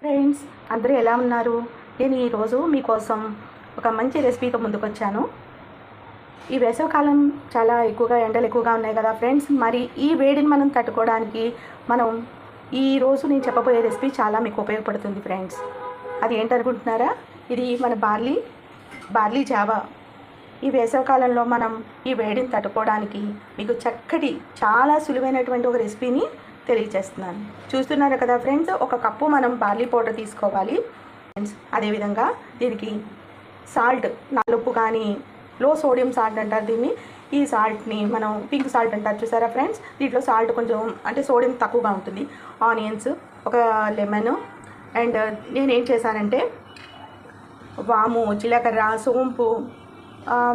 Friends, అందరూ ఎలా ఉన్నారు? నేను ఈరోజు మీకోసం ఒక మంచి రెసిపీతో ముందుకొచ్చాను. ఈ వేసవికాలం చాలా ఎక్కువగా ఎండలు ఎక్కువగా ఉన్నాయి కదా ఫ్రెండ్స్. మరి ఈ వేడిని మనం తట్టుకోవడానికి ఈరోజు నేను చెప్పబోయే రెసిపీ చాలా మీకు ఉపయోగపడుతుంది ఫ్రెండ్స్. అది ఏంటనుకుంటున్నారా? ఇది మన బార్లీ జావా. ఈ వేసవికాలంలో మనం ఈ వేడిని తట్టుకోవడానికి మీకు చక్కటి చాలా సులువైనటువంటి ఒక రెసిపీని తెలియజేస్తున్నాను. చూస్తున్నారు కదా ఫ్రెండ్స్, ఒక కప్పు మనం బార్లీ పౌడర్ తీసుకోవాలి ఫ్రెండ్స్. అదేవిధంగా దీనికి సాల్ట్, నలుపు కానీ లో సోడియం సాల్ట్ అంటారు దీన్ని. ఈ సాల్ట్ని మనం పింక్ సాల్ట్ అంటారు, చూసారా ఫ్రెండ్స్. దీంట్లో సాల్ట్ కొంచెం అంటే సోడియం తక్కువగా ఉంటుంది. ఆనియన్స్, ఒక లెమన్, అండ్ నేనేం చేశానంటే వాము, జీలకర్ర, సోంపు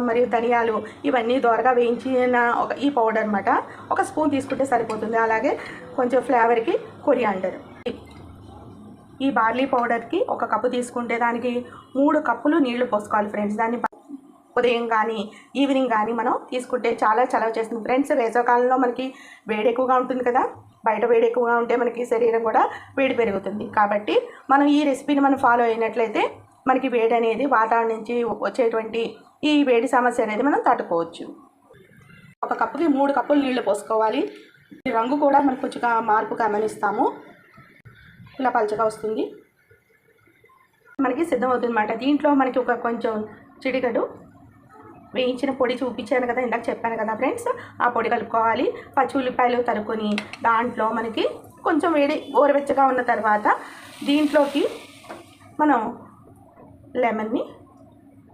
మరియు ధనియాలు ఇవన్నీ దోరగా వేయించిన ఈ పౌడర్ అనమాట. ఒక స్పూన్ తీసుకుంటే సరిపోతుంది. అలాగే కొంచెం ఫ్లేవర్కి కొరియాండర్. ఈ బార్లీ పౌడర్కి ఒక కప్పు తీసుకుంటే దానికి 3 కప్పులు నీళ్లు పోసుకోవాలి ఫ్రెండ్స్. దాన్ని ఉదయం కానీ ఈవినింగ్ కానీ మనం తీసుకుంటే చాలా చలవ చేస్తుంది ఫ్రెండ్స్. వేసవికాలంలో మనకి వేడి ఎక్కువగా ఉంటుంది కదా. బయట వేడి ఎక్కువగా ఉంటే మనకి శరీరం కూడా వేడి పెరుగుతుంది. కాబట్టి మనం ఈ రెసిపీని మనం ఫాలో అయినట్లయితే మనకి వేడి అనేది వాతావరణం నుంచి వచ్చేటువంటి ఈ వేడి సమస్య అనేది మనం తట్టుకోవచ్చు. ఒక కప్పుకి 3 కప్పులు నీళ్లు పోసుకోవాలి. రంగు కూడా మనకు కొంచెం మార్పు గమనిస్తాము. ఇలా పలుచగా వస్తుంది, మనకి సిద్ధమవుతుంది అన్నమాట. దీంట్లో మనకి ఒక కొంచెం చిటికెడు వేయించిన పొడి చూపించాను కదా, ఇందాక చెప్పాను కదా ఫ్రెండ్స్. ఆ పొడి కలుపుకోవాలి. పచ్చి ఉల్లిపాయలు తరుక్కొని దాంట్లో మనకి కొంచెం వేడి గోరువెచ్చగా ఉన్న తర్వాత దీంట్లోకి మనం లెమన్ని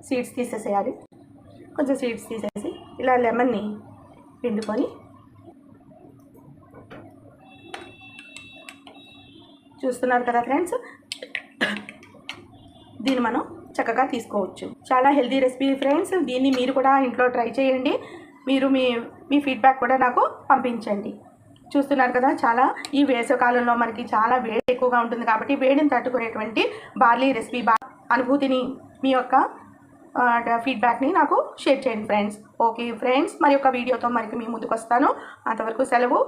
సీడ్స్ తీసేసేయాలి. కొంచెం సీడ్స్ తీసేసి ఇలా లెమన్ని పిండుకొని చూస్తున్నారు కదా ఫ్రెండ్స్, దీన్ని మనం చక్కగా తీసుకోవచ్చు. చాలా హెల్తీ రెసిపీ ఫ్రెండ్స్. దీన్ని మీరు కూడా ఇంట్లో ట్రై చేయండి. మీరు మీ ఫీడ్బ్యాక్ కూడా నాకు పంపించండి. చూస్తున్నారు కదా, చాలా ఈ వేసవికాలంలో మనకి చాలా వేడి ఎక్కువగా ఉంటుంది కాబట్టి వేడిని తట్టుకునేటువంటి బార్లీ రెసిపీ అనుభూతిని మీ యొక్క ఫీడ్బ్యాక్ని నాకు షేర్ చేయండి ఫ్రెండ్స్. ఓకే ఫ్రెండ్స్, మరి యొక్క వీడియోతో మీ ముందుకు వస్తాను. అంతవరకు సెలవు.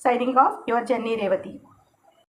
Signing off your journey Revathi.